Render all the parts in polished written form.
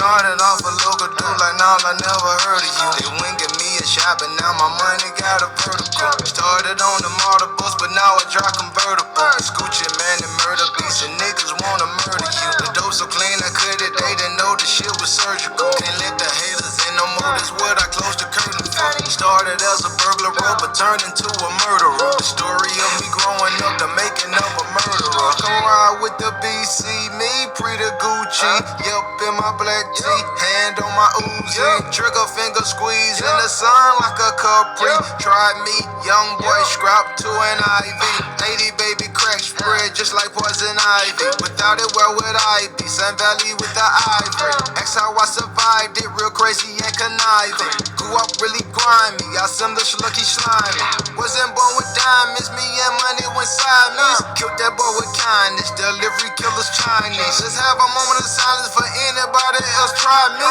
Started off a local dude like nah, I never heard of you. They winking me a shot, but now my money got a vertical. Started on the motor bus, but now I drive convertible. Scooching man and murder beats and niggas wanna murder you. The dope so clean I cut it, they didn't know the shit was surgical. Can't let the haters in no more, that's what I closed the curtain for. Started as a burglar, but turned into a murderer. The story of me growing up, the making of a murderer. Come ride with the BC, me, pretty Gucci. Yep, in my black tee, hand on my Uzi. Trigger finger squeeze in the sun like a Capri. Try me, young boy, scrap to an IV. 80 baby crack spread just like poison ivy. Without it, where would I be? Sun Valley with the ivory. X how I survived it, real crazy and conniving. Grew up really grimy, I some the lucky slimy. Wasn't born with diamonds, me and money went sideways. Killed that boy with kindness, delivery killers Chinese. Just have a moment of silence for anybody else try me.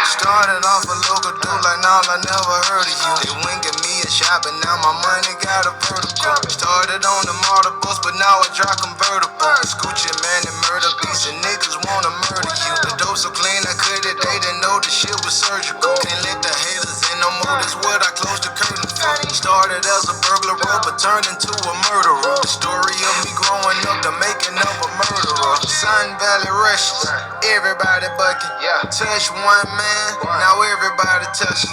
Started off a local dude like nah, I never heard of you. They winking me a shot, but now my money got a vertical. Started on the motor bus, but now I drive convertible. Scooching man and murder beats and niggas wanna murder you. The dope so clean I cut it, they didn't know the shit was surgical. Can't let the haters in no more, that's what I closed the curtain for. Started as a burglar, but turned into a murderer. The story of me growing up, the making of a murderer. Sun Valley Rush, everybody bucking. Touch one man, now everybody touch.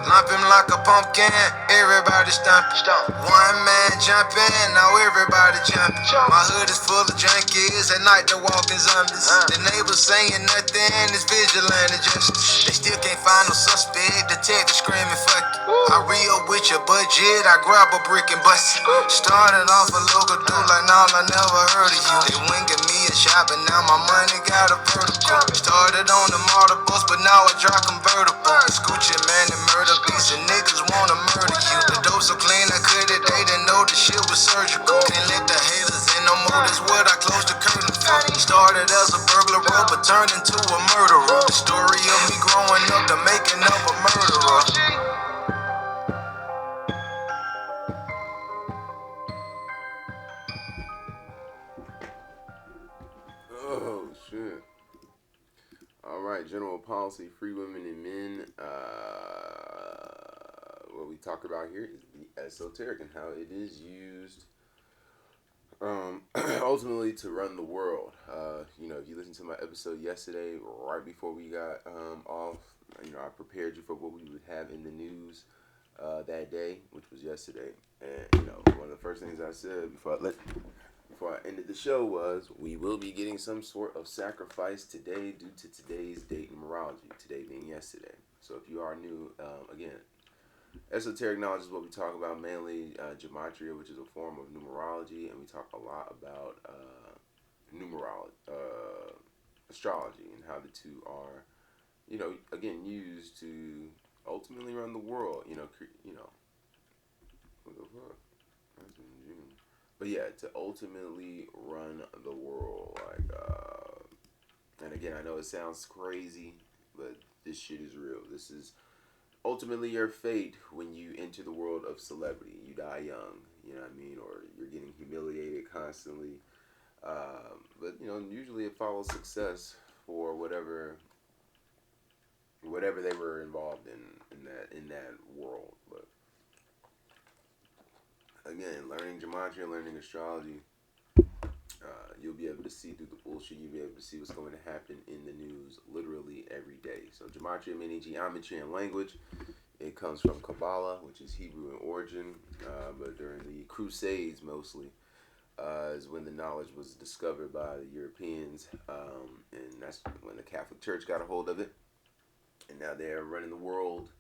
Lump him like a pumpkin, everybody stomping. One man jumping, now everybody jumping. My hood is full of junkies, at night they're walking zombies. The neighbors saying nothing, it's vigilante justice. They still can't find no suspect, detective screaming fuck you. I re-up with your budget, I grab a brick and bust it. Started off a local dude like nah, I never heard of you. They winking me a shot, but now my money got a vertical. Started on the motor bus, but now I drive convertible. Scooching man and murder beats and niggas wanna murder you. The dope so clean I cut it, they didn't know the shit was surgical. Can't let the haters in no more, that's what I closed the curtain for. Started as a burglar, but turned into a murderer. The story of me growing up, the making of a murderer. Oh shit. All right, general policy, free women and men. What we talk about here is the esoteric and how it is used ultimately to run the world. If you listened to my episode yesterday, right before we got off, I prepared you for what we would have in the news that day, which was yesterday. And one of the first things I said before I ended the show was we will be getting some sort of sacrifice today due to today's date in numerology, today being yesterday. So if you are new, again, esoteric knowledge is what we talk about, mainly gematria, which is a form of numerology, and we talk a lot about astrology, and how the two are, again, used to ultimately run the world. What the fuck? That's in June. But yeah, to ultimately run the world, and again, I know it sounds crazy, but this shit is real. This is ultimately your fate when you enter the world of celebrity. You die young, you know what I mean, or you're getting humiliated constantly. But usually it follows success for whatever they were involved in that world. But again, learning gematria, learning astrology, you'll be able to see through the bullshit. You'll be able to see what's going to happen in the news literally every day. So gematria, meaning geometry and language, it comes from Kabbalah, which is Hebrew in origin, but during the Crusades mostly is when the knowledge was discovered by the Europeans, and that's when the Catholic Church got a hold of it, and now they're running the world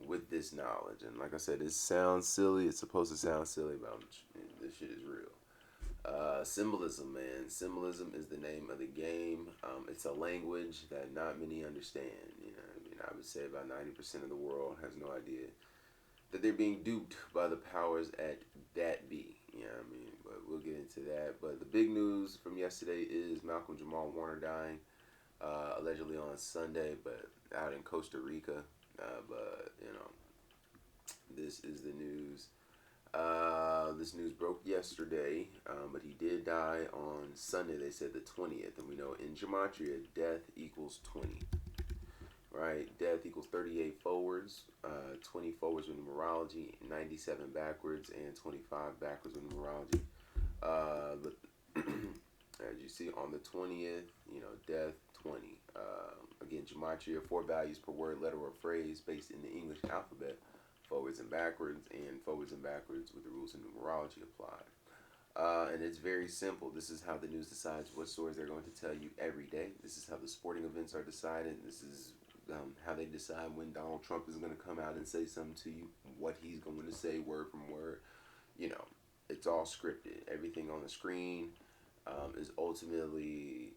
with this knowledge. And like I said, it sounds silly. It's supposed to sound silly, but this shit is real. Symbolism, man. Symbolism is the name of the game. It's a language that not many understand. I would say about 90% of the world has no idea that they're being duped by the powers at that be. But we'll get into that. But the big news from yesterday is Malcolm Jamal Warner dying, allegedly on Sunday, but out in Costa Rica. But this is the news. This news broke yesterday, but he did die on Sunday. They said the 20th, and we know in gematria, death equals 20. Right? Death equals 38 forwards, 20 forwards with numerology, 97 backwards, and 25 backwards with numerology. But as you see on the 20th, death 20. Again, gematria, 4 values per word, letter, or phrase based in the English alphabet, forwards and backwards with the rules of numerology applied. And it's very simple. This is how the news decides what stories they're going to tell you every day. This is how the sporting events are decided. This is how they decide when Donald Trump is going to come out and say something to you, what he's going to say word from word. It's all scripted. Everything on the screen is ultimately,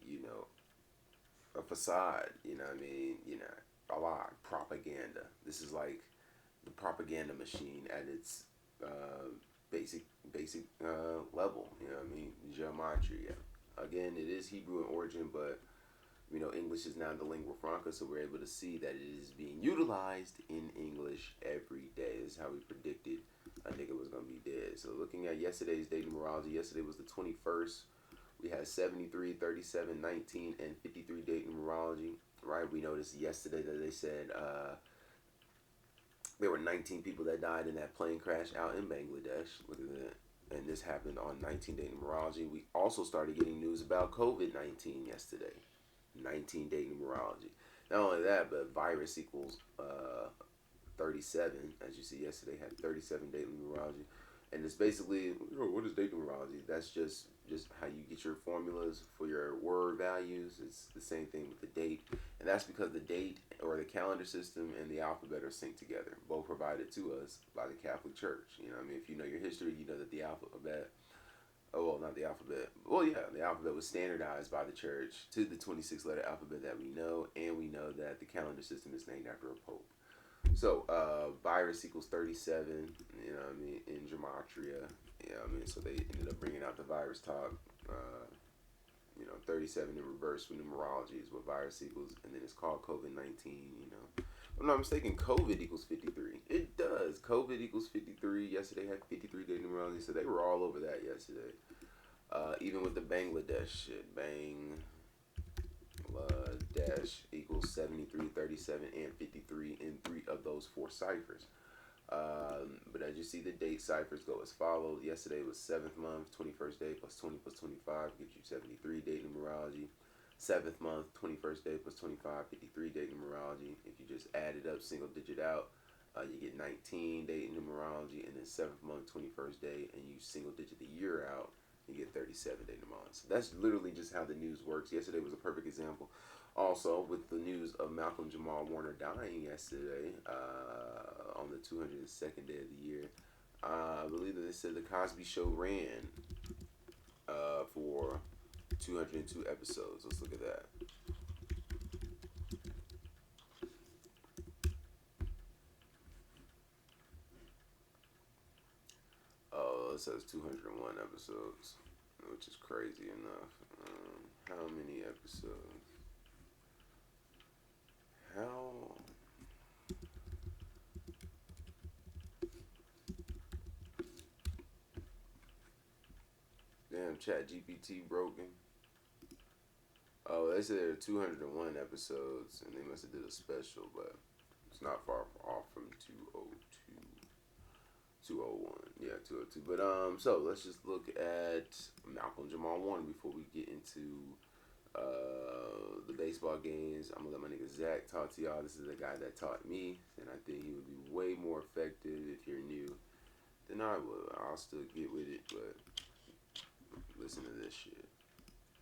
a facade. A lot propaganda. This is like the propaganda machine at its basic level. Gematria. Again, it is Hebrew in origin, but English is now the lingua franca, so we're able to see that it is being utilized in English every day. This is how we predicted a nigga was going to be dead. So looking at yesterday's date numerology, yesterday was the 21st. We had 73, 37, 19, and 53 date numerology, right? We noticed yesterday that they said there were 19 people that died in that plane crash out in Bangladesh. Look at that. And this happened on 19 day numerology. We also started getting news about COVID-19 yesterday. 19 day numerology. Not only that, but virus equals 37. As you see, yesterday had 37 day numerology. And it's basically, what is date numerology? That's just how you get your formulas for your word values. It's the same thing with the date. And that's because the date or the calendar system and the alphabet are synced together, both provided to us by the Catholic Church. If you know your history, you know that the alphabet, not the alphabet. Well, yeah, the alphabet was standardized by the church to the 26-letter alphabet that we know, and we know that the calendar system is named after a pope. So, virus equals 37, in gematria. So they ended up bringing out the virus talk. 37 in reverse with numerology is what virus equals, and then it's called COVID-19, If I'm not mistaken, COVID equals 53. It does. COVID equals 53. Yesterday had 53 day numerology, so they were all over that yesterday. Even with the Bangladesh shit. Dash equals 73, 37, and 53 in 3 of those 4 ciphers. But as you see, the date ciphers go as follows. Yesterday was 7th month, 21st day plus 20 plus 25 gives you 73 date numerology. 7th month, 21st day plus 25, 53 date numerology. If you just add it up, single digit out, you get 19 date numerology. And then 7th month, 21st day, and you single digit the year out, you get 37 day numerology. So that's literally just how the news works. Yesterday was a perfect example. Also, with the news of Malcolm Jamal Warner dying yesterday on the 202nd day of the year, I believe that they said the Cosby Show ran for 202 episodes. Let's look at that. Oh, it says 201 episodes, which is crazy enough. How many episodes? Damn, ChatGPT broken. Oh, they said there are 201 episodes, and they must have did a special, but it's not far off from 202. 201. Yeah, 202. But, so let's just look at Malcolm Jamal Warner before we get into the baseball games. I'm gonna let my nigga Zach talk to y'all. This is the guy that taught me, and I think he would be way more effective if you're new than I would. I'll still get with it, but listen to this shit.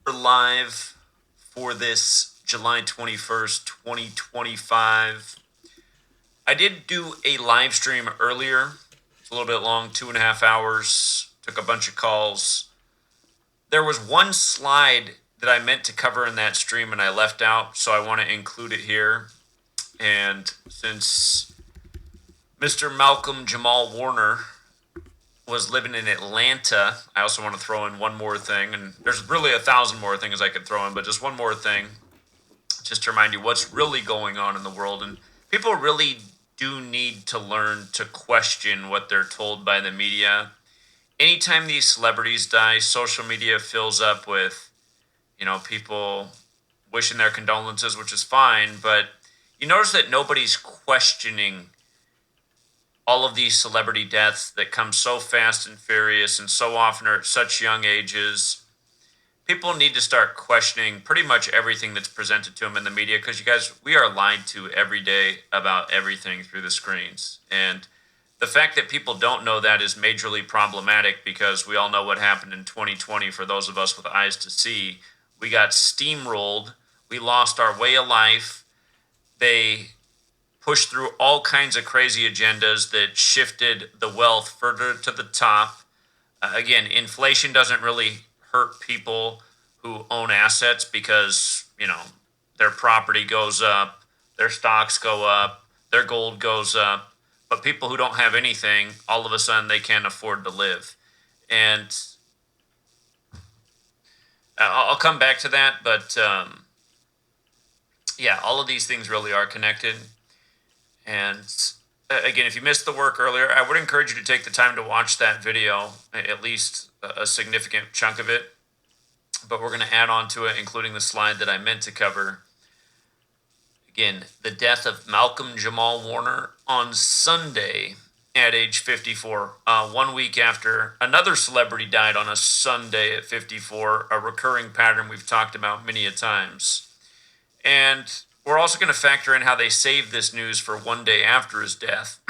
We're live for this July 21st, 2025. I did do a live stream earlier. It's a little bit long, 2.5 hours. Took a bunch of calls. There was one slide that I meant to cover in that stream and I left out, so I want to include it here. And since Mr. Malcolm Jamal Warner was living in Atlanta, I also want to throw in one more thing. And there's really 1,000 more things I could throw in, but just one more thing, just to remind you what's really going on in the world. And people really do need to learn to question what they're told by the media. Anytime these celebrities die, social media fills up with, people wishing their condolences, which is fine, but you notice that nobody's questioning all of these celebrity deaths that come so fast and furious and so often are at such young ages. People need to start questioning pretty much everything that's presented to them in the media, because you guys, we are lied to every day about everything through the screens. And the fact that people don't know that is majorly problematic, because we all know what happened in 2020 for those of us with eyes to see. We got steamrolled. We lost our way of life. They pushed through all kinds of crazy agendas that shifted the wealth further to the top. Again, inflation doesn't really hurt people who own assets, because, their property goes up, their stocks go up, their gold goes up. But people who don't have anything, all of a sudden they can't afford to live. And I'll come back to that, but all of these things really are connected. And again, if you missed the work earlier, I would encourage you to take the time to watch that video, at least a significant chunk of it. But we're going to add on to it, including the slide that I meant to cover. Again, the death of Malcolm Jamal Warner on Sunday at age 54, 1 week after another celebrity died on a Sunday at 54, a recurring pattern we've talked about many a times. And we're also going to factor in how they saved this news for one day after his death.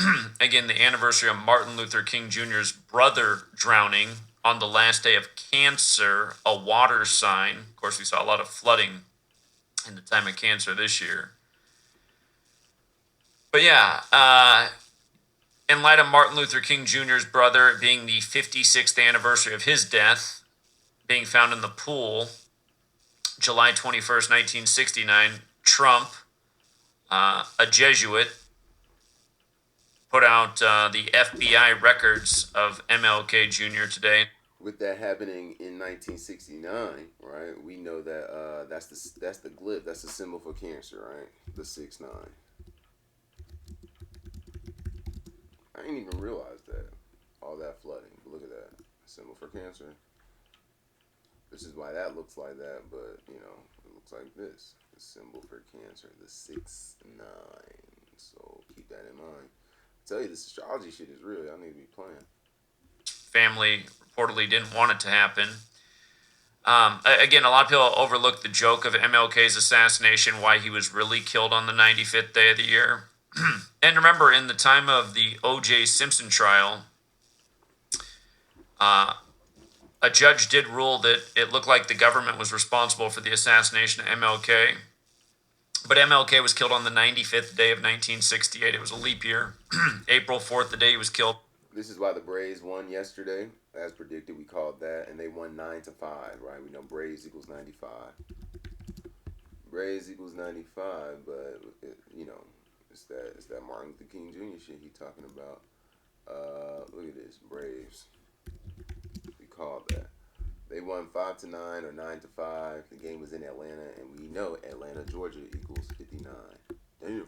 Again, the anniversary of Martin Luther King Jr.'s brother drowning on the last day of cancer, a water sign. Of course, we saw a lot of flooding in the time of cancer this year. But in light of Martin Luther King Jr.'s brother being the 56th anniversary of his death, being found in the pool, July 21st, 1969, Trump, a Jesuit, put out the FBI records of MLK Jr. today. With that happening in 1969, right? We know that that's the glyph, that's the symbol for cancer, right? The 6'9". I didn't even realize that. All that flooding. But look at that. Symbol for cancer. This is why that looks like that, but, it looks like this. The symbol for cancer, the 6'9". So keep that in mind. I tell you, this astrology shit is real. Y'all need to be playing. Family reportedly didn't want it to happen. Again, a lot of people overlook the joke of MLK's assassination, why he was really killed on the 95th day of the year. And remember, in the time of the O.J. Simpson trial, a judge did rule that it looked like the government was responsible for the assassination of MLK. But MLK was killed on the 95th day of 1968. It was a leap year. April 4th, the day he was killed. This is why the Braves won yesterday. As predicted, we called that. And they won 9-5, right? We know Braves equals 95. Braves equals 95, but, it's that Martin Luther King Jr. shit he talking about. Look at this, Braves. We called that. They won 5-9 or 9-5. The game was in Atlanta, and we know Atlanta, Georgia equals 59. Damn.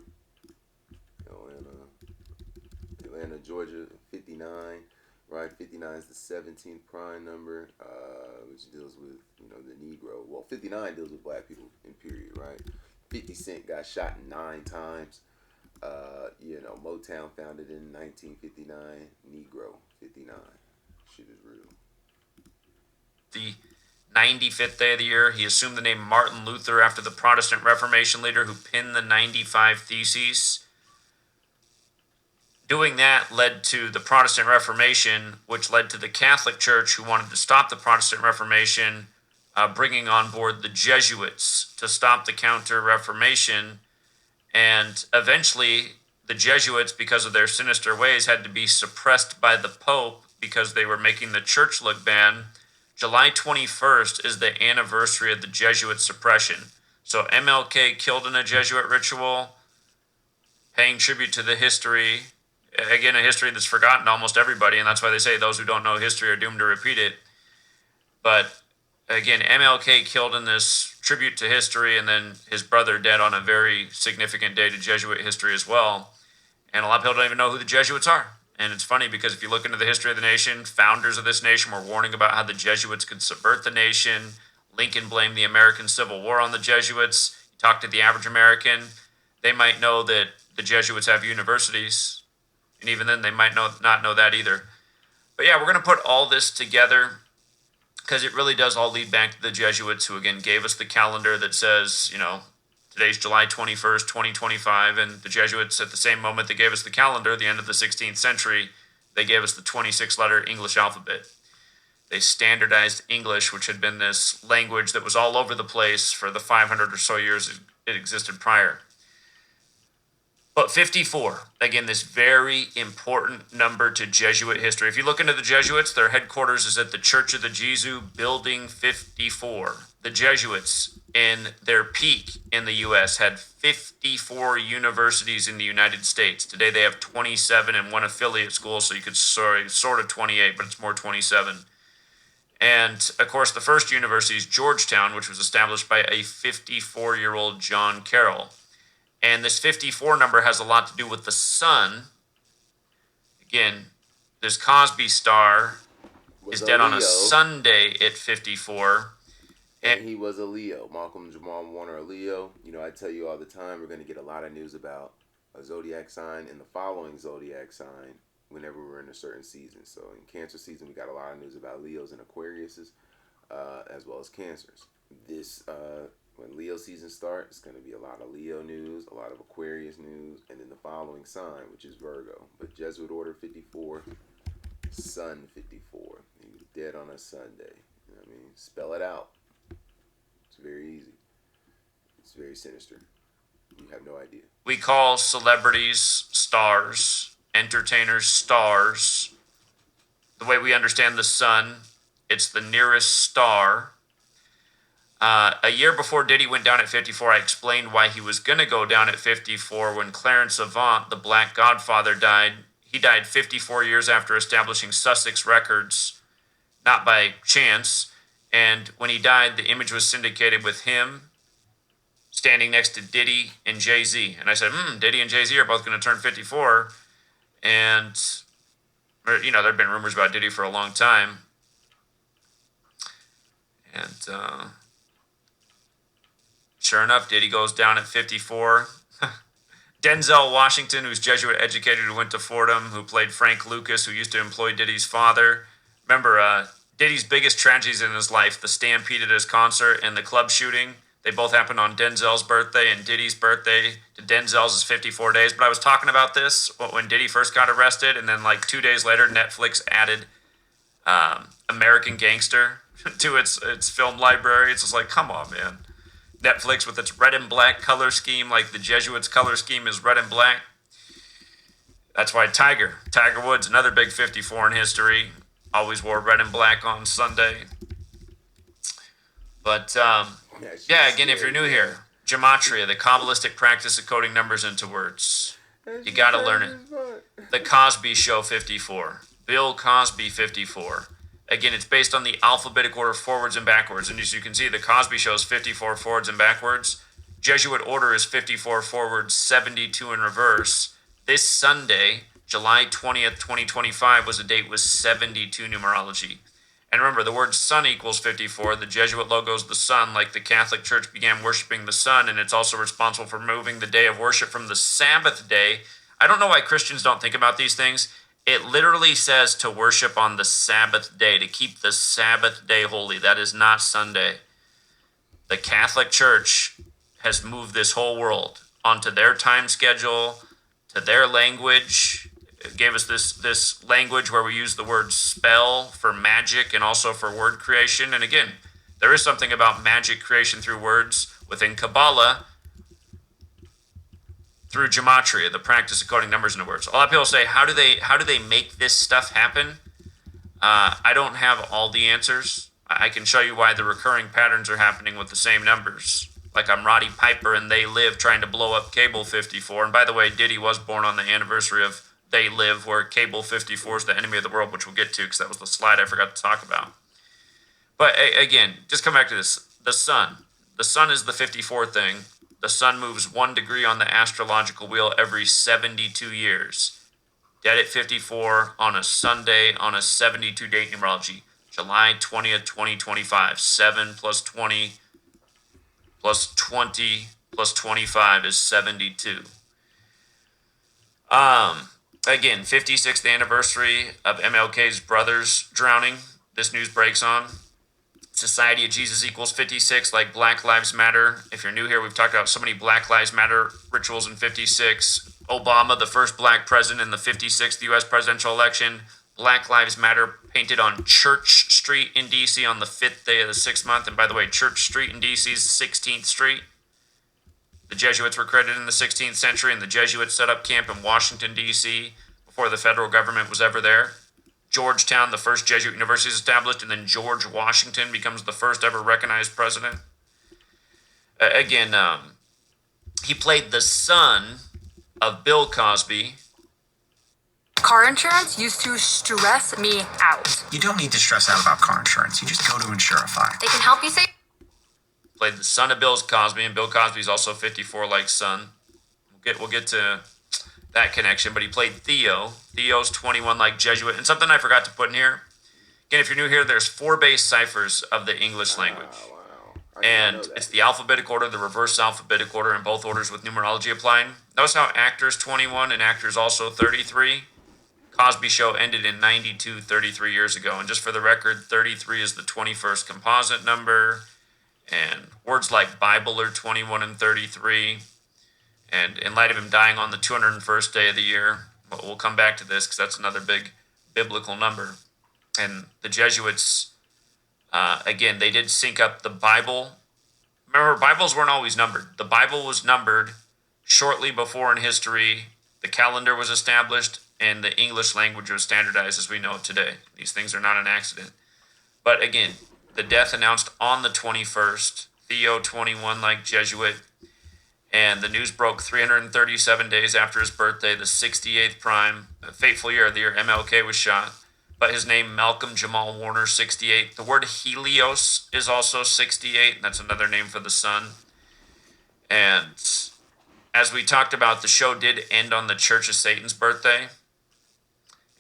Atlanta, Georgia, 59. Right, 59 is the 17th prime number, which deals with the Negro. Well, 59 deals with black people in period, right? 50 Cent got shot 9 times. Motown founded in 1959. Negro, 59. Shit is real. The 95th day of the year, he assumed the name Martin Luther after the Protestant Reformation leader who penned the 95 Theses. Doing that led to the Protestant Reformation, which led to the Catholic Church, who wanted to stop the Protestant Reformation, bringing on board the Jesuits to stop the Counter-Reformation. And eventually, the Jesuits, because of their sinister ways, had to be suppressed by the Pope because they were making the church look bad. July 21st is the anniversary of the Jesuit suppression. So MLK killed in a Jesuit ritual, paying tribute to the history. Again, a history that's forgotten to almost everybody, and that's why they say those who don't know history are doomed to repeat it. But again, MLK killed in this tribute to history, and then his brother dead on a very significant day to Jesuit history as well. And a lot of people don't even know who the Jesuits are. And it's funny because if you look into the history of the nation, founders of this nation were warning about how the Jesuits could subvert the nation. Lincoln blamed the American Civil War on the Jesuits. You talk to the average American, they might know that the Jesuits have universities. And even then, they might not know that either. But yeah, we're going to put all this together because it really does all lead back to the Jesuits, who again gave us the calendar that says, today's July 21st, 2025, and the Jesuits, at the same moment they gave us the calendar, the end of the 16th century, they gave us the 26-letter English alphabet. They standardized English, which had been this language that was all over the place for the 500 or so years it existed prior. But 54, again, this very important number to Jesuit history. If you look into the Jesuits, their headquarters is at the Church of the Jesu, Building 54. The Jesuits, in their peak in the U.S., had 54 universities in the United States. Today they have 27 and one affiliate school, so you could sort of 28, but it's more 27. And, of course, the first university is Georgetown, which was established by a 54-year-old John Carroll. And this 54 number has a lot to do with the sun. Again, this Cosby star is dead on a Sunday at 54. And he was a Leo. Malcolm Jamal Warner, a Leo. I tell you all the time, we're going to get a lot of news about a zodiac sign and the following zodiac sign whenever we're in a certain season. So in Cancer season, we got a lot of news about Leos and Aquariuses, as well as Cancers. When Leo season starts, it's going to be a lot of Leo news, a lot of Aquarius news, and then the following sign, which is Virgo. But Jesuit Order 54, Sun 54. He was dead on a Sunday. Spell it out. It's very easy. It's very sinister. You have no idea. We call celebrities stars, entertainers stars. The way we understand the sun, it's the nearest star. A year before Diddy went down at 54, I explained why he was going to go down at 54 when Clarence Avant, the Black Godfather, died. He died 54 years after establishing Sussex Records, not by chance. And when he died, the image was syndicated with him standing next to Diddy and Jay-Z. And I said, Diddy and Jay-Z are both going to turn 54. And, there have been rumors about Diddy for a long time. And, sure enough, Diddy goes down at 54. Denzel Washington, who's Jesuit educated, who went to Fordham, who played Frank Lucas, who used to employ Diddy's father. Remember, Diddy's biggest tragedies in his life, the stampede at his concert and the club shooting, they both happened on Denzel's birthday, and Diddy's birthday to Denzel's is 54 days. But I was talking about this when Diddy first got arrested, and then 2 days later, Netflix added American Gangster to its film library. It's just like, come on, man. Netflix with its red and black color scheme, like the Jesuits' color scheme is red and black. That's why Tiger Woods, another big 54 in history, always wore red and black on Sunday. But, again, if you're new here, Gematria, the Kabbalistic practice of coding numbers into words. You got to learn it. The Cosby Show 54. Bill Cosby 54. Again, it's based on the alphabetic order forwards and backwards. And as you can see, the Cosby Show is 54 forwards and backwards. Jesuit Order is 54 forwards, 72 in reverse. This Sunday, July 20th, 2025, was a date with 72 numerology. And remember, the word sun equals 54. The Jesuit logo is the sun, like the Catholic Church began worshiping the sun, and it's also responsible for moving the day of worship from the Sabbath day. I don't know why Christians don't think about these things. It literally says to worship on the Sabbath day, to keep the Sabbath day holy. That is not Sunday. The Catholic Church has moved this whole world onto their time schedule, to their language. It gave us this language where we use the word spell for magic and also for word creation. And again, there is something about magic creation through words within Kabbalah, through gematria, the practice of coding numbers into words. A lot of people say, how do they make this stuff happen? I don't have all the answers. I can show you why the recurring patterns are happening with the same numbers. Like I'm Roddy Piper and They Live trying to blow up Cable 54. And by the way, Diddy was born on the anniversary of They Live, where Cable 54 is the enemy of the world, which we'll get to because that was the slide I forgot to talk about. But again, just come back to this. The sun. The sun is the 54 thing. The sun moves 1 degree on the astrological wheel every 72 years. Dead at 54 on a Sunday on a 72 date numerology. July 20th, 2025. 7 plus 20 plus 20 plus 25 is 72. Again, 56th anniversary of MLK's brother's drowning. This news breaks on. Society of Jesus equals 56, like Black Lives Matter. If you're new here, we've talked about so many Black Lives Matter rituals in 56. Obama, the first black president in the 56th U.S. presidential election. Black Lives Matter painted on Church Street in D.C. on the 5th day of the 6th month. And by the way, Church Street in D.C. is 16th Street. The Jesuits were credited in the 16th century, and the Jesuits set up camp in Washington, D.C. before the federal government was ever there. Georgetown, the first Jesuit university, is established, and then George Washington becomes the first ever recognized president. He played the son of Bill Cosby. Car insurance used to stress me out. You don't need to stress out about car insurance. You just go to Insurify. They can help you save. Played the son of Bill Cosby, and Bill Cosby's also 54 like son. We'll get to that connection, but he played Theo. Theo's 21 like Jesuit. And something I forgot to put in here. Again, if you're new here, there's 4 base ciphers of the English language. Wow. And it's the alphabetic order, the reverse alphabetic order, in both orders with numerology applied. Notice how actors 21 and actors also 33. Cosby Show ended in 92, 33 years ago. And just for the record, 33 is the 21st composite number. And words like Bible are 21 and 33. And in light of him dying on the 201st day of the year, we'll come back to this because that's another big biblical number. And the Jesuits, again, they did sync up the Bible. Remember, Bibles weren't always numbered. The Bible was numbered shortly before in history. The calendar was established, and the English language was standardized as we know it today. These things are not an accident. But again, the death announced on the 21st, Theo 21 like Jesuit, and the news broke 337 days after his birthday, the 68th prime, a fateful year, the year MLK was shot. But his name, Malcolm Jamal Warner, 68. The word Helios is also 68, and that's another name for the sun. And as we talked about, the show did end on the Church of Satan's birthday.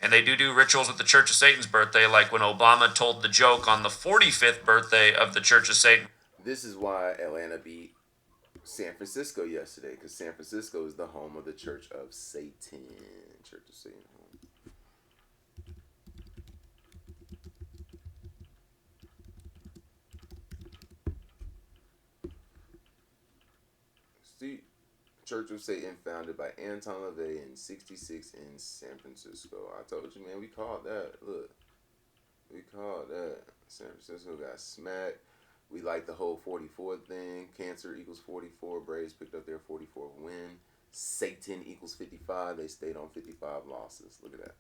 And they do rituals with the Church of Satan's birthday, like when Obama told the joke on the 45th birthday of the Church of Satan. This is why Atlanta beat San Francisco yesterday, because San Francisco is the home of the Church of Satan. Church of Satan. See, Church of Satan, founded by Anton LaVey in 66 in San Francisco. I told you, man, we called that. Look, we called that. San Francisco got smacked. We like the whole 44 thing. Cancer equals 44. Braves picked up their 44th win. Satan equals 55. They stayed on 55 losses. Look at that.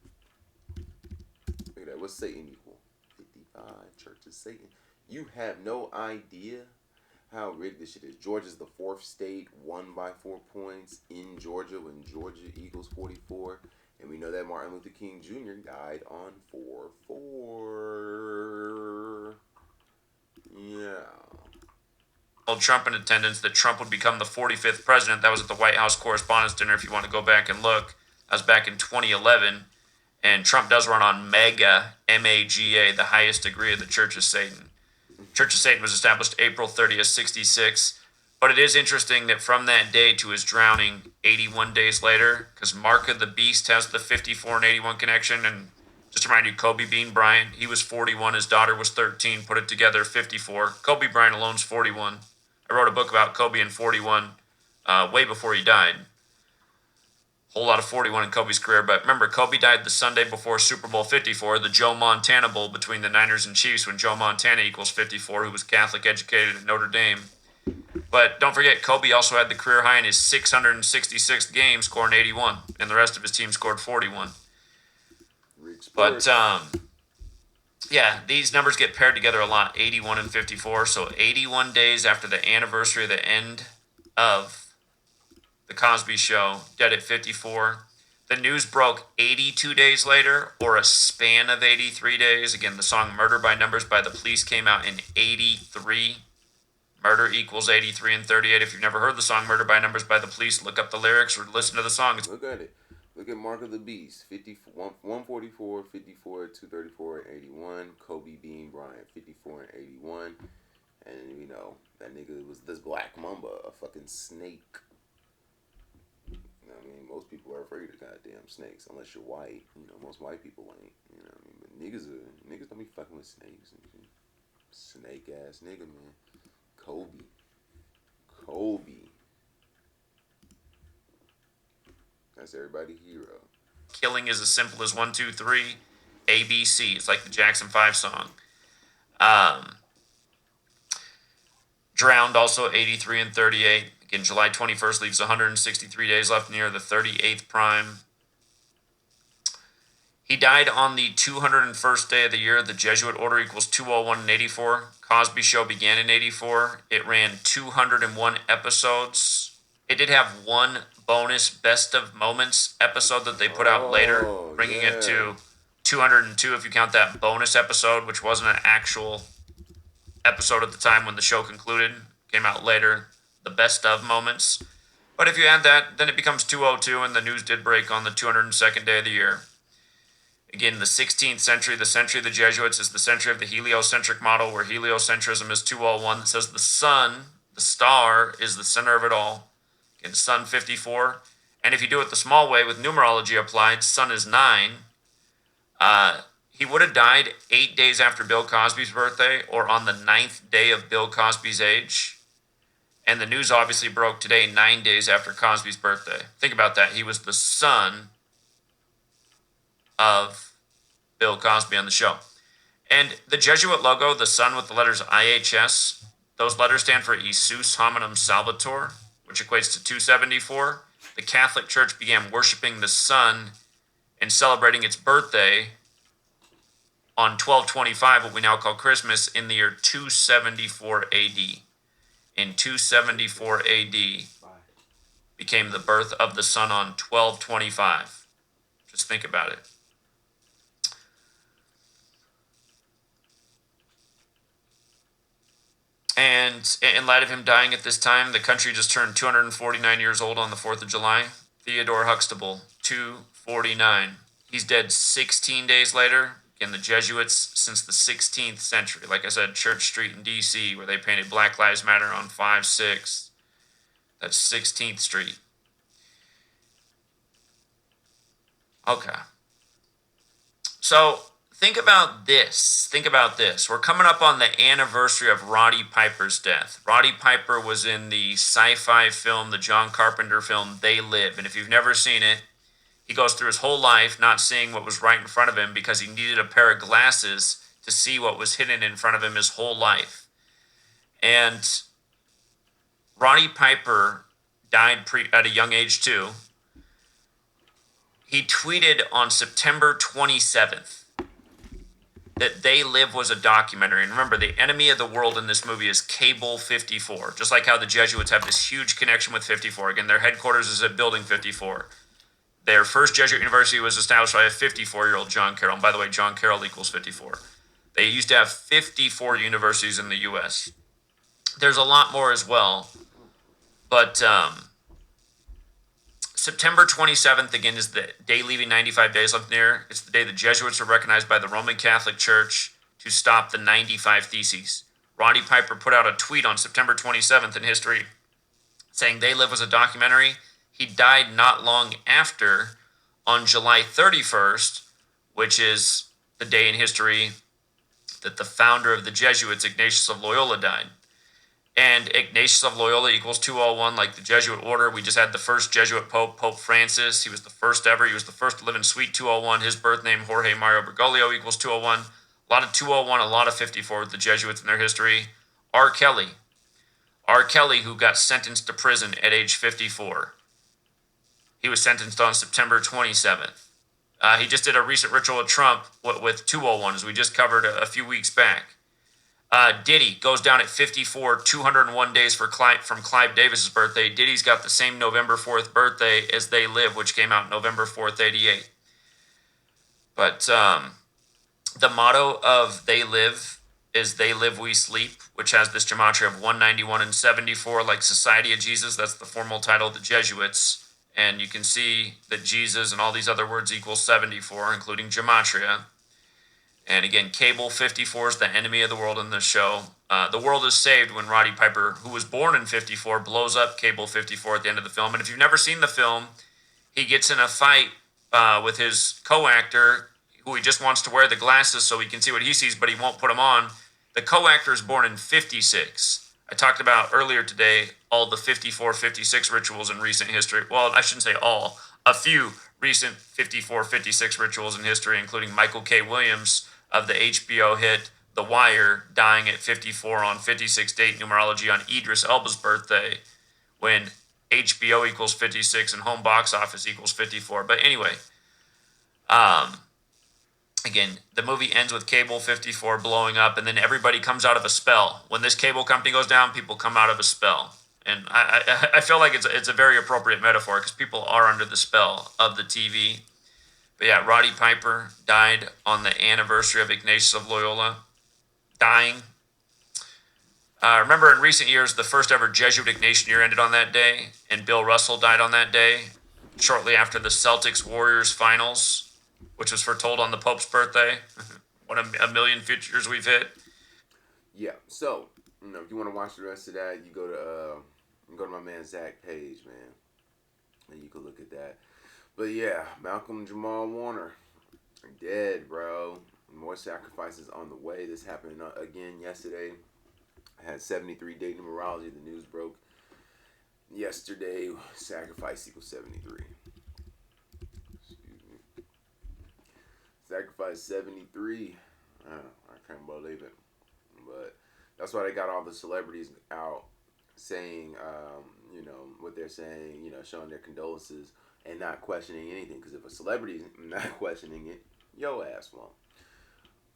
Look at that. What's Satan equal? 55. Church of Satan. You have no idea how rigged this shit is. Georgia's the 4th state, won by 4 points in Georgia when Georgia equals 44. And we know that Martin Luther King Jr. died on 4/4. Yeah. Trump in attendance, that Trump would become the 45th president. That was at the White House Correspondents' Dinner, if you want to go back and look. That was back in 2011. And Trump does run on MAGA, M-A-G-A, the highest degree of the Church of Satan. Church of Satan was established April 30th, 66. But it is interesting that from that day to his drowning, 81 days later, because Mark of the Beast has the 54 and 81 connection. And just to remind you, Kobe Bean Bryant, he was 41. His daughter was 13. Put it together, 54. Kobe Bryant alone's 41. I wrote a book about Kobe in 41 way before he died. Whole lot of 41 in Kobe's career. But remember, Kobe died the Sunday before Super Bowl 54, the Joe Montana Bowl between the Niners and Chiefs, when Joe Montana equals 54, who was Catholic educated at Notre Dame. But don't forget, Kobe also had the career high in his 666th game, scoring 81, and the rest of his team scored 41. But, yeah, these numbers get paired together a lot, 81 and 54. So 81 days after the anniversary of the end of The Cosby Show, dead at 54. The news broke 82 days later, or a span of 83 days. Again, the song Murder by Numbers by The Police came out in 83. Murder equals 83 and 38. If you've never heard the song Murder by Numbers by the Police, look up the lyrics or listen to the song. Look at it. Look at Mark of the Beast, 144, 54, 234, and 81. Kobe Bean Bryant, 54 and 81. And, you know, that nigga was this Black Mamba, a fucking snake. You know what I mean? Most people are afraid of goddamn snakes, unless you're white. You know, most white people ain't. You know what I mean? But niggas don't be fucking with snakes. Snake ass nigga, man. Kobe. That's everybody's hero. Killing is as simple as 1, 2, 3, ABC. It's like the Jackson 5 song. Drowned also 83 and 38. Again, July 21st leaves 163 days left near the 38th prime. He died on the 201st day of the year. The Jesuit order equals 201 and 84. Cosby Show began in 84. It ran 201 episodes. It did have one bonus best of moments episode that they put out later, bringing it to 202 if you count that bonus episode, which wasn't an actual episode at the time when the show concluded. Came out later, the best of moments. But if you add that, then it becomes 202, and the news did break on the 202nd day of the year. Again, the 16th century, the century of the Jesuits, is the century of the heliocentric model, where heliocentrism is 201. That says the sun, the star, is the center of it all. Again, sun 54. And if you do it the small way with numerology applied, sun is 9. He would have died 8 days after Bill Cosby's birthday, or on the 9th day of Bill Cosby's age. And the news obviously broke today, 9 days after Cosby's birthday. Think about that. He was the son of Bill Cosby on the show. And the Jesuit logo, the sun with the letters IHS, those letters stand for Isus Hominum Salvator, which equates to 274. The Catholic Church began worshiping the sun and celebrating its birthday on 12/25, what we now call Christmas, in the year 274 AD. In 274 AD became the birth of the sun on 12/25. Just think about it. And in light of him dying at this time, the country just turned 249 years old on the 4th of July. Theodore Huxtable, 249. He's dead 16 days later. Again, the Jesuits since the 16th century. Like I said, Church Street in D.C., where they painted Black Lives Matter on 5/6. That's 16th Street. Okay. So think about this. We're coming up on the anniversary of Roddy Piper's death. Roddy Piper was in the sci-fi film, the John Carpenter film, They Live. And if you've never seen it, he goes through his whole life not seeing what was right in front of him because he needed a pair of glasses to see what was hidden in front of him his whole life. And Roddy Piper died at a young age too. He tweeted on September 27th that They Live was a documentary. And remember, the enemy of the world in this movie is Cable 54. Just like how the Jesuits have this huge connection with 54. Again, their headquarters is at Building 54. Their first Jesuit university was established by a 54-year-old John Carroll. And by the way, John Carroll equals 54. They used to have 54 universities in the U.S. There's a lot more as well. But September 27th, again, is the day leaving 95 days left near. It's the day the Jesuits are recognized by the Roman Catholic Church to stop the 95 Theses. Roddy Piper put out a tweet on September 27th in history saying They Live was a documentary. He died not long after, on July 31st, which is the day in history that the founder of the Jesuits, Ignatius of Loyola, died. And Ignatius of Loyola equals 201, like the Jesuit order. We just had the first Jesuit Pope, Pope Francis. He was the first ever. He was the first to live in Suite 201. His birth name, Jorge Mario Bergoglio, equals 201. A lot of 201, a lot of 54 with the Jesuits in their history. R. Kelly, who got sentenced to prison at age 54. He was sentenced on September 27th. He just did a recent ritual with Trump with 201, as we just covered a few weeks back. Diddy goes down at 54, 201 days from Clive Davis's birthday. Diddy's got the same November 4th birthday as They Live, which came out November 4th, 88. But the motto of They Live is They Live, We Sleep, which has this gematria of 191 and 74, like Society of Jesus. That's the formal title of the Jesuits. And you can see that Jesus and all these other words equal 74, including gematria. And again, Cable 54 is the enemy of the world in this show. The world is saved when Roddy Piper, who was born in 54, blows up Cable 54 at the end of the film. And if you've never seen the film, he gets in a fight with his co-actor, who he just wants to wear the glasses so he can see what he sees, but he won't put them on. The co-actor is born in 56. I talked about earlier today all the 54, 56 rituals in recent history. Well, I shouldn't say all. A few recent 54, 56 rituals in history, including Michael K. Williams of the HBO hit The Wire, dying at 54 on 56 date numerology on Idris Elba's birthday, when HBO equals 56 and home box office equals 54. But anyway, again, the movie ends with Cable 54 blowing up, and then everybody comes out of a spell. When this cable company goes down, people come out of a spell. And I feel like it's a very appropriate metaphor because people are under the spell of the TV. But yeah, Roddy Piper died on the anniversary of Ignatius of Loyola dying. Remember, in recent years, the first ever Jesuit Ignatian year ended on that day, and Bill Russell died on that day, shortly after the Celtics-Warriors finals, which was foretold on the Pope's birthday. One of a million futures we've hit. Yeah, so, if you want to watch the rest of that, you go to my man Zach Page, man, and you can look at that. But yeah, Malcolm Jamal Warner, dead, bro. More sacrifices on the way. This happened again yesterday. I had 73 date numerology. The news broke yesterday. Sacrifice equals 73. Excuse me. Sacrifice 73. I can't believe it. But that's why they got all the celebrities out saying, what they're saying, showing their condolences and not questioning anything. Because if a celebrity's not questioning it, yo ass won't.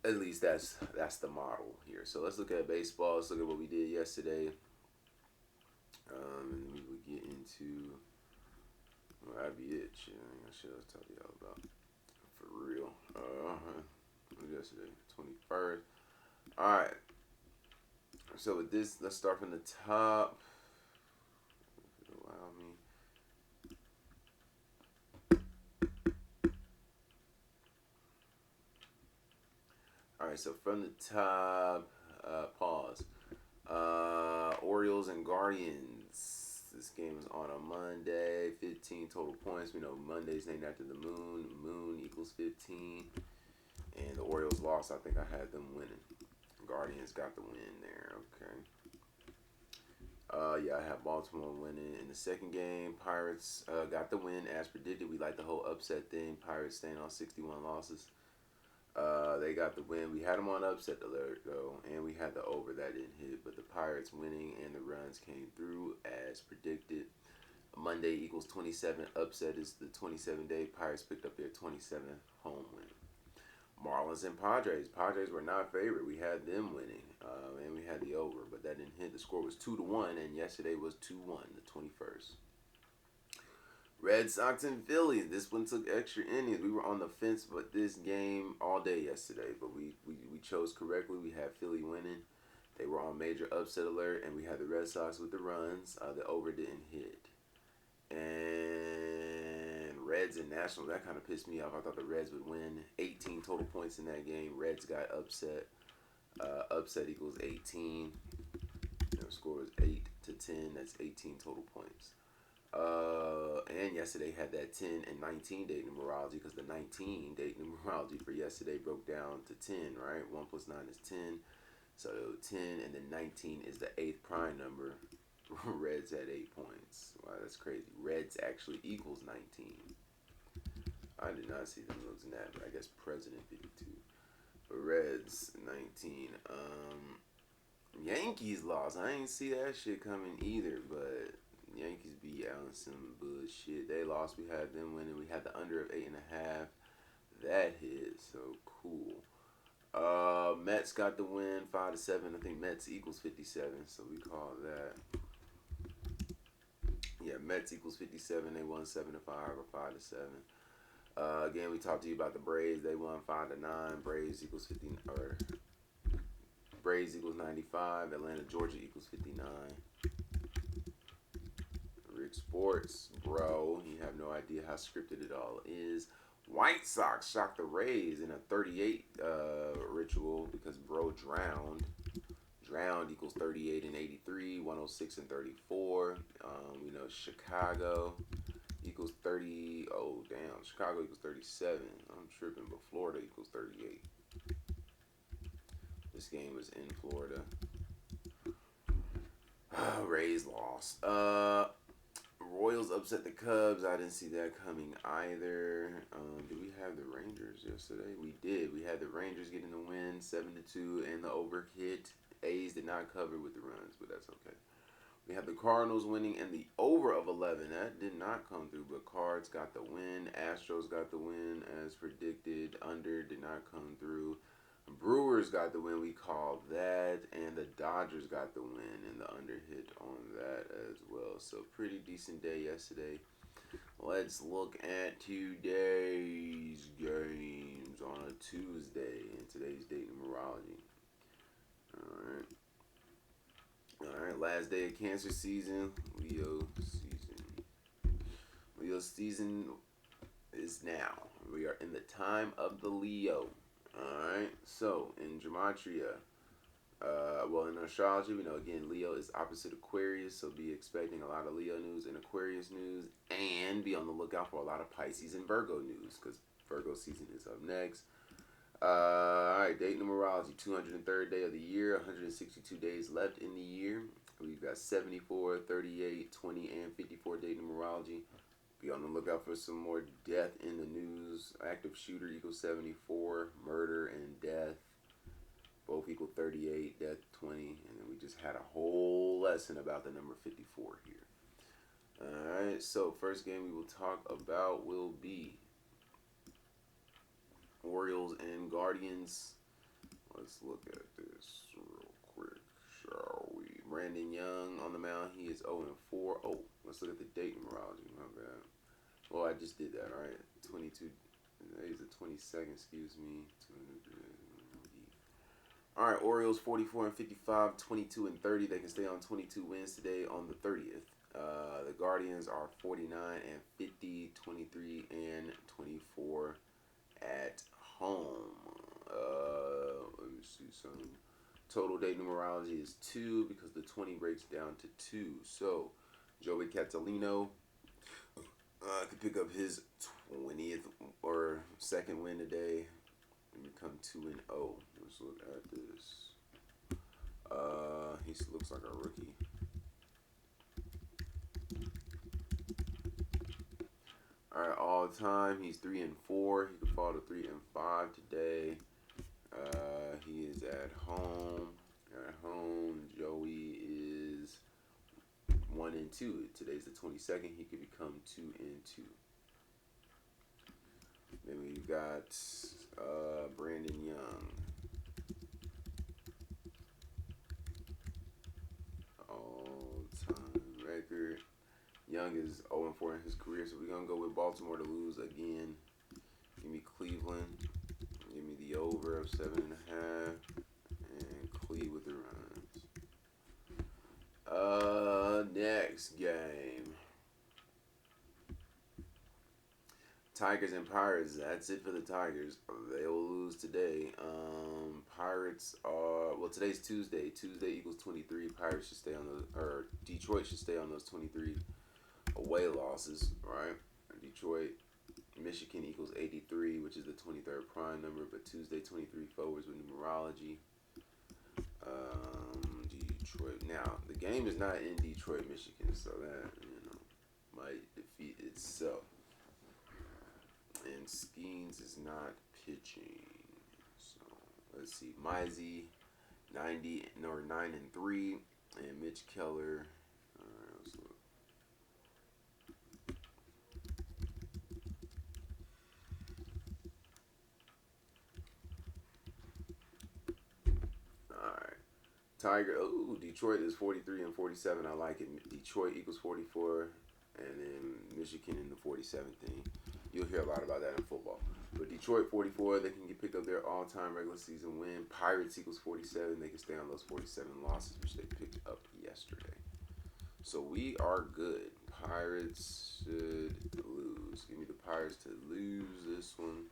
At least that's the model here. So let's look at baseball. Let's look at what we did yesterday. And we will get into that'd be it. Shit, I should have told y'all about for real. Yesterday, 21st. All right. So with this, let's start from the top. Allow me. All right, so from the top, pause. Orioles and Guardians. This game is on a Monday. 15 total points. We know Monday's named after the moon. Moon equals 15. And the Orioles lost. I think I had them winning. Guardians got the win there. Okay. I have Baltimore winning in the second game. Pirates got the win as predicted. We like the whole upset thing. Pirates staying on 61 losses. They got the win. We had them on upset alert though, and we had the over that didn't hit. But the Pirates winning and the runs came through as predicted. Monday equals 27. Upset is the 27-day. Pirates picked up their 27th home win. Marlins and Padres. Padres were not favored. We had them winning, and we had the over, but that didn't hit. The score was 2-1, and yesterday was 2-1, the 21st. Red Sox and Phillies. This one took extra innings. We were on the fence with this game all day yesterday, but we chose correctly. We had Philly winning. They were on major upset alert, and we had the Red Sox with the runs. The over didn't hit. And Reds and Nationals, that kind of pissed me off. I thought the Reds would win. 18 total points in that game. Reds got upset. Upset equals 18. The score is 8-10. That's 18 total points. And yesterday had that 10 and 19 date numerology because the 19 date numerology for yesterday broke down to 10, right? 1 plus 9 is 10. So 10 and then 19 is the 8th prime number. Reds had 8 points. Wow, that's crazy. Reds actually equals 19. I did not see them losing that, but I guess President 52. But Reds 19. Yankees lost. I ain't see that shit coming either, but Yankees beat out on some bullshit. They lost. We had them winning. We had the under of 8.5. That hit. So cool. Mets got the win 5-7. I think Mets equals 57. So we call that. Yeah, Mets equals 57. They won 7-5 or 5-7. Again, we talked to you about the Braves. They won 5-9. Braves equals 50. Or Braves equals 95. Atlanta, Georgia equals 59. Rick Sports, bro. You have no idea how scripted it all is. White Sox shocked the Rays in a 38 ritual because bro drowned. Drowned equals 38 and 83, 106 and 34. We know Chicago equals 30. Oh, damn. Chicago equals 37. I'm tripping, but Florida equals 38. This game was in Florida. Rays lost. Royals upset the Cubs. I didn't see that coming either. Did we have the Rangers yesterday? We did. We had the Rangers getting the win, 7-2, and the over hit. A's did not cover with the runs, but that's okay. We have the Cardinals winning and the over of 11. That did not come through, but Cards got the win. Astros got the win as predicted. Under did not come through. Brewers got the win. We called that. And the Dodgers got the win and the under hit on that as well. So pretty decent day yesterday. Let's look at today's games on a Tuesday and today's date numerology. Alright, last day of Cancer season. Leo season is now. We are in the time of the Leo. Alright, so in Gematria, in astrology, we know again Leo is opposite Aquarius, so be expecting a lot of Leo news and Aquarius news, and be on the lookout for a lot of Pisces and Virgo news, because Virgo season is up next. Alright, date numerology, 203rd day of the year, 162 days left in the year. We've got 74, 38, 20, and 54 date numerology. Be on the lookout for some more death in the news. Active shooter equals 74, murder and death both equal 38, death 20, and then we just had a whole lesson about the number 54 here. Alright, so first game we will talk about will be Orioles and Guardians. Let's look at this real quick, shall we? Brandon Young on the mound. He is 0-4. Oh, let's look at the date numerology. My bad. Well, I just did that, right? 22. Today's the 22nd, excuse me. All right, Orioles 44 and 55, 22 and 30. They can stay on 22 wins today on the 30th. The Guardians are 49 and 50, 23 and 24 at home. Let me see some. Total date numerology is 2 because the 20 breaks down to 2. So Joey Catalino could pick up his 20th or second win today and become 2-0. Let's look at this. He looks like a rookie. All right, all time he's 3-4. He could fall to 3-5 today. He is at home. At home, Joey is 1-2. Today's the 22nd. He could become 2-2. Then we've got Brandon Young. All-time record. Young is 0-4 in his career, so we're gonna go with Baltimore to lose again. Give me Cleveland. Give me the over of 7.5, and Cleve with the runs. Next game. Tigers and Pirates. That's it for the Tigers. They will lose today. Pirates are, well, today's Tuesday. Tuesday equals 23. Pirates should stay on the, or Detroit should stay on those 23 away losses, right? Detroit, Michigan equals 83, which is the 23rd prime number, but Tuesday 23 forwards with numerology. Detroit. Now, the game is not in Detroit, Michigan, so that, might defeat itself. And Skeens is not pitching. So let's see. Mizey 9-3, and Mitch Keller. Alright, let's look. Alright. Tiger. Oh, Detroit is 43 and 47. I like it. Detroit equals 44, and then Michigan in the 47th thing. You'll hear a lot about that in football. But Detroit 44, they can pick up their all-time regular season win. Pirates equals 47. They can stay on those 47 losses, which they picked up yesterday. So we are good. Pirates should lose. Give me the Pirates to lose this one.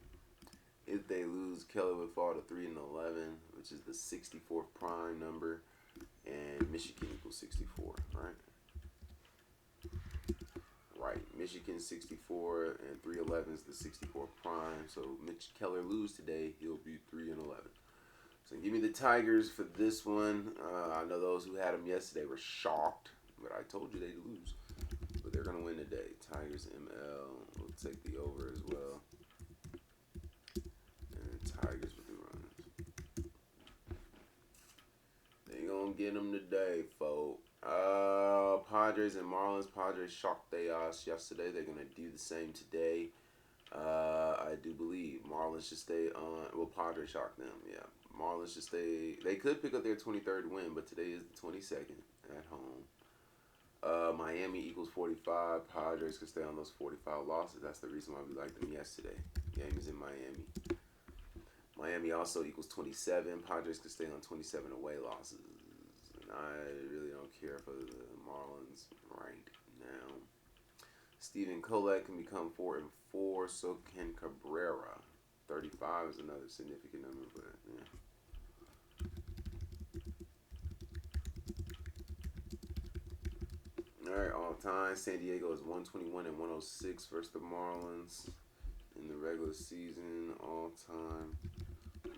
If they lose, Keller would fall to 3-11, which is the 64th prime number, and Michigan equals 64, right? Right. Michigan 64 and 311 is the 64th prime. So Mitch Keller lose today, he'll be 3-11. So give me the Tigers for this one. I know those who had them yesterday were shocked, but I told you they'd lose. But they're gonna win today. Tigers ML will take the over as well. Tigers with the runs. They gonna get them today, folks. Padres and Marlins. Padres shocked their ass yesterday. They're gonna do the same today. I do believe Marlins should stay on. Well, Padres shocked them. Yeah, Marlins should stay. They could pick up their 23rd win, but today is the 22nd at home. Miami equals 45. Padres could stay on those 45 losses. That's the reason why we liked them yesterday. Game is in Miami. Miami also equals 27. Padres could stay on 27 away losses. And I really don't care for the Marlins right now. Steven Kolek can become 4-4. So can Cabrera. 35 is another significant number, but yeah. All right, all time. San Diego is 121 and 106 versus the Marlins in the regular season. All time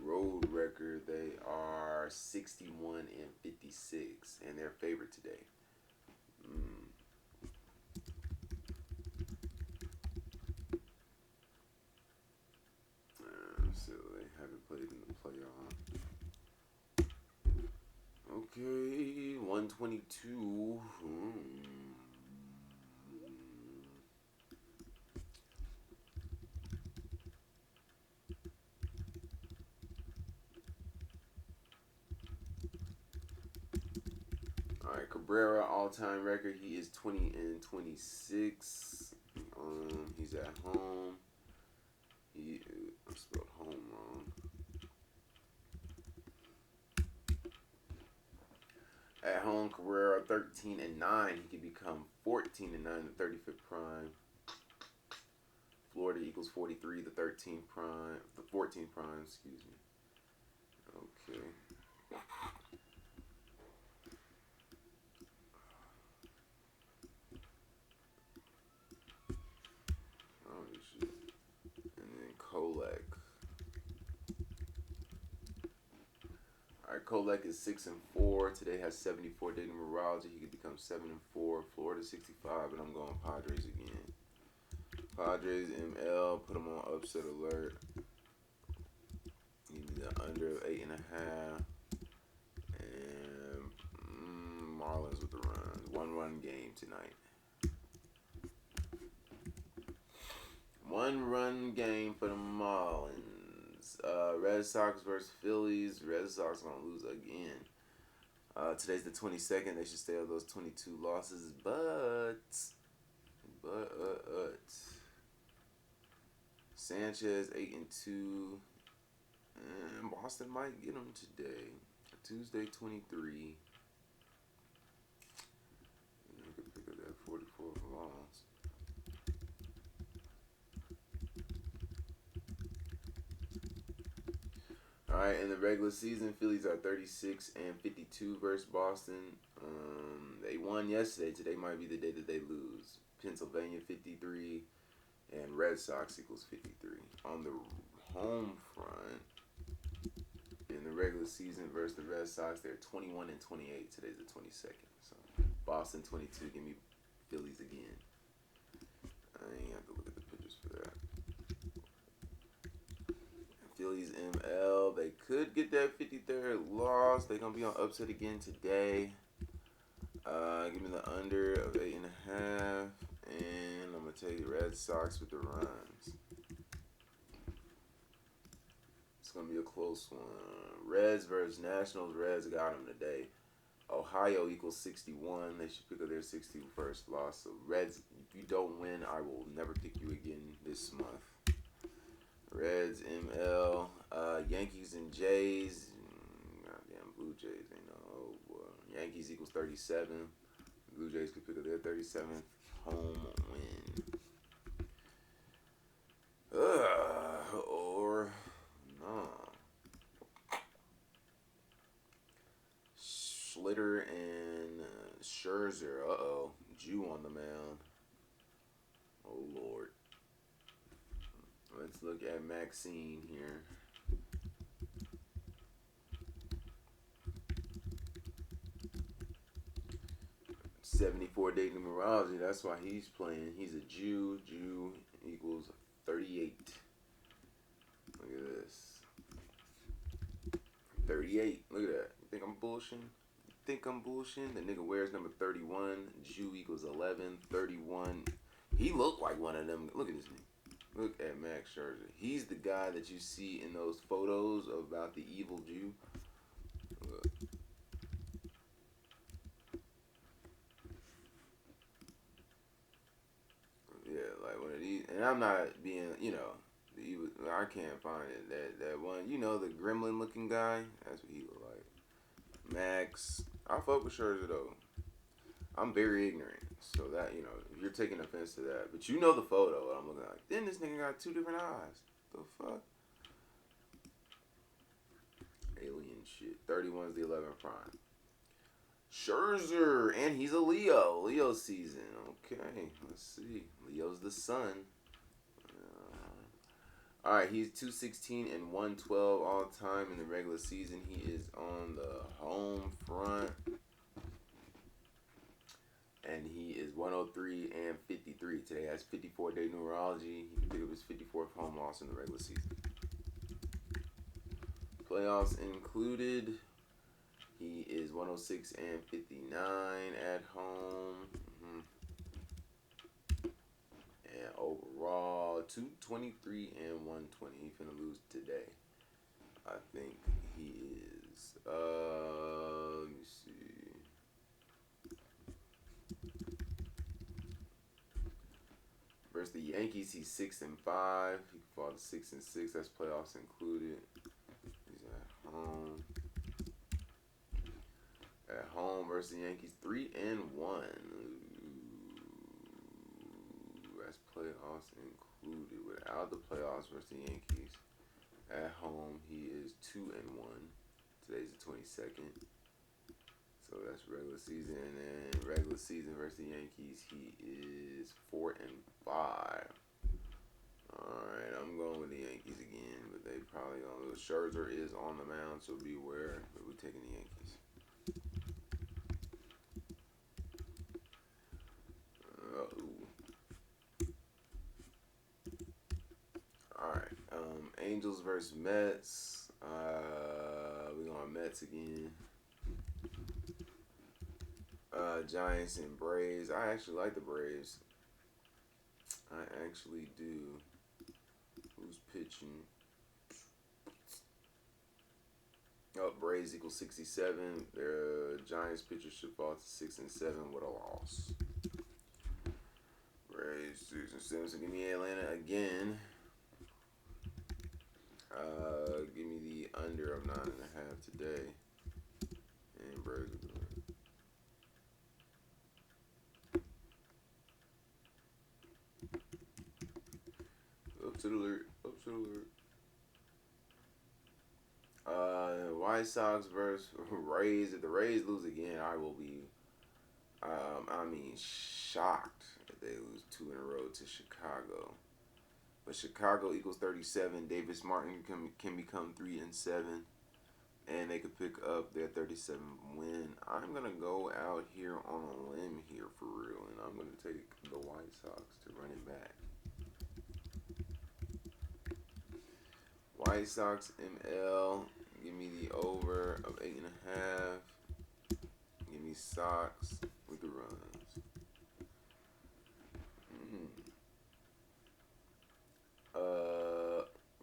road record, they are 61 and 56, and they're favored today. So they haven't played in the playoff. Okay, 122. Alright, Cabrera all-time record. He is 20 and 26. He's at home. I spelled home wrong. At home, Cabrera 13 and 9. He could become 14 and 9 in the 35th prime. Florida equals 43, the 13th prime, the 14th prime. Excuse me. Okay. Kolek. Alright, Kolek is 6-4. Today has 74 day numerology. He could become 7-4. Florida 65, and I'm going Padres again. Padres ML, put them on upset alert. Give me the under of 8.5. And Marlins with the runs. 1-run game tonight. 1-run game for the Marlins. Red Sox versus Phillies. Red Sox gonna lose again. Today's the 22nd. They should stay on those 22 losses, but Sanchez 8-2, and Boston might get them today. Tuesday 23. And they could pick up that 44th loss. Alright, in the regular season, Phillies are 36 and 52 versus Boston. They won yesterday. Today might be the day that they lose. Pennsylvania 53 and Red Sox equals 53. On the home front, in the regular season versus the Red Sox, they're 21 and 28. Today's the 22nd. So Boston 22. Give me Phillies again. I ain't have to look at the pictures for that. Phillies ML, they could get that 53rd loss. They're going to be on upset again today. Give me the under of 8.5. And I'm going to take Red Sox with the runs. It's going to be a close one. Reds versus Nationals. Reds got them today. Ohio equals 61. They should pick up their 61st loss. So Reds you don't win, I will never pick you again this month. Reds, ML, Yankees and Jays. Goddamn, Blue Jays. They know. Oh, boy. Yankees equals 37. Blue Jays could pick up their 37th home win. Or no. Schlitter and Scherzer. Jew on the mound. Oh Lord. Let's look at Maxine here. '74 day numerology. That's why he's playing. He's a Jew. Jew equals 38. Look at this. 38. Look at that. You think I'm bullshitting? The nigga wears number 31. Jew equals 11. 31. He looked like one of them. Look at this nigga. Look at Max Scherzer. He's the guy that you see in those photos about the evil Jew. Look. Yeah, like one of these. And I'm not being, I can't find it. That one, the gremlin looking guy. That's what he look like. Max. I fuck with Scherzer though. I'm very ignorant, so that if you're taking offense to that, but you know the photo, I'm looking like. Then this nigga got 2 different eyes. The fuck? Alien shit. 31's the 11th prime. Scherzer, and he's a Leo. Leo season. Okay, let's see. Leo's the sun. All right, he's 216 and 112 all time in the regular season. He is on the home front. And he is 103 and 53. Today has 54-day numerology. He can pick up his 54th home loss in the regular season. Playoffs included. He is 106 and 59 at home. And overall, 223 and 120. He finna lose today. I think he is. Let me see. Versus the Yankees, he's 6 and 5. He can fall to 6 and 6. That's playoffs included. He's at home. At home versus the Yankees, 3 and 1. That's playoffs included. Without the playoffs versus the Yankees, at home he is 2 and 1. Today's the 22nd. So that's regular season, and then regular season versus the Yankees, he is 4 and 5. Alright, I'm going with the Yankees again, but they probably gonna lose. Scherzer is on the mound, so beware, but we're taking the Yankees. Alright, Angels versus Mets. We're going Mets again. Giants and Braves. I actually like the Braves. I actually do. Who's pitching? Oh, Braves equals 67. The Giants pitcher should fall to 6 and 7 with a loss. Braves 6 and 7. So give me Atlanta again. Give me the under of 9.5 today. And Braves will do it. Up to the alert. White Sox versus Rays. If the Rays lose again, I will be, shocked if they lose 2 in a row to Chicago. But Chicago equals 37. Davis Martin can become 3 and 7, and they could pick up their 37th win. I'm gonna go out here on a limb here for real, and I'm gonna take the White Sox to run it back. White Sox ML. Give me the over of 8.5. Give me Sox with the runs.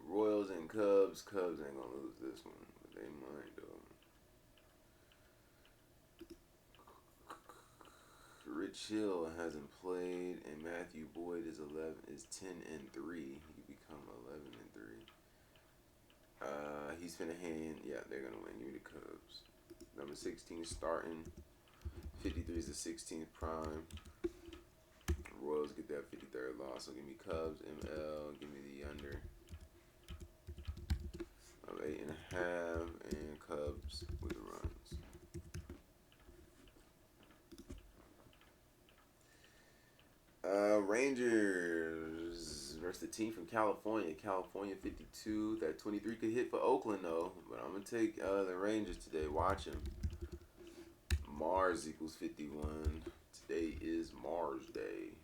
Royals and Cubs. Cubs ain't gonna lose this one, but they might though. Chill hasn't played, and Matthew Boyd is 10-3. He could become 11-3. He's finna hand. Yeah, they're gonna win. Give me the Cubs. Number 16 starting. 53 is the 16th prime. Royals get that 53rd loss. So give me Cubs, ML. Give me the under of 8.5, and Cubs with the runs. Rangers versus the team from California. California 52. That 23 could hit for Oakland though, but I'm gonna take the Rangers today. Watch them. Mars equals 51. Today is Mars Day.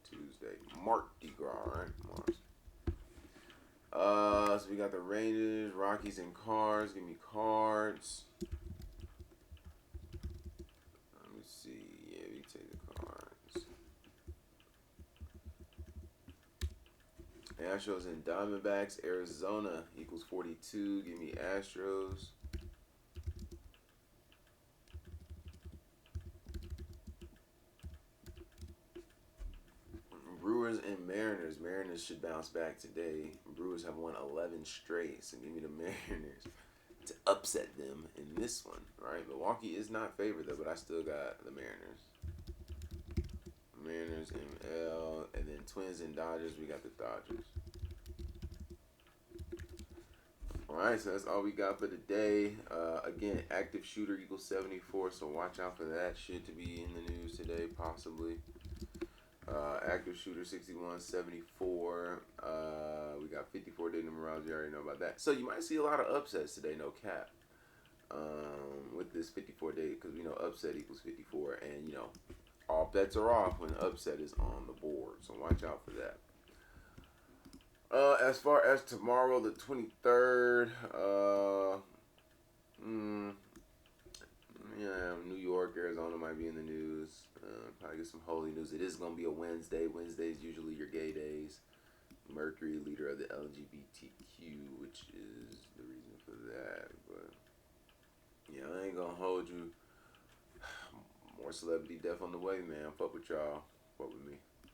Tuesday. Mardi Gras, right? Mars. So we got the Rangers, Rockies, and Cards. Give me Cards. Let me see. Yeah, we take the Cards. Astros and Diamondbacks. Arizona equals 42. Give me Astros. Brewers and Mariners. Mariners should bounce back today. Brewers have won 11 straight, so give me the Mariners to upset them in this one, right? Milwaukee is not favored though, but I still got the Mariners. Mariners, ML, and then Twins and Dodgers. We got the Dodgers. All right, so that's all we got for today. Again, active shooter equals 74, so watch out for that shit to be in the news today, possibly. Active shooter 61, 74. We got 54 day numerology. You already know about that. So you might see a lot of upsets today, no cap. With this 54 day, because we know upset equals 54, and you know all bets are off when upset is on the board. So watch out for that. As far as tomorrow, the 23rd, yeah, New York, Arizona might be in the news. Probably get some holy news. It is going to be a Wednesday. Wednesdays usually your gay days. Mercury, leader of the LGBTQ, which is the reason for that. But, yeah, I ain't going to hold you. More celebrity death on the way, man. Fuck with y'all. Fuck with me.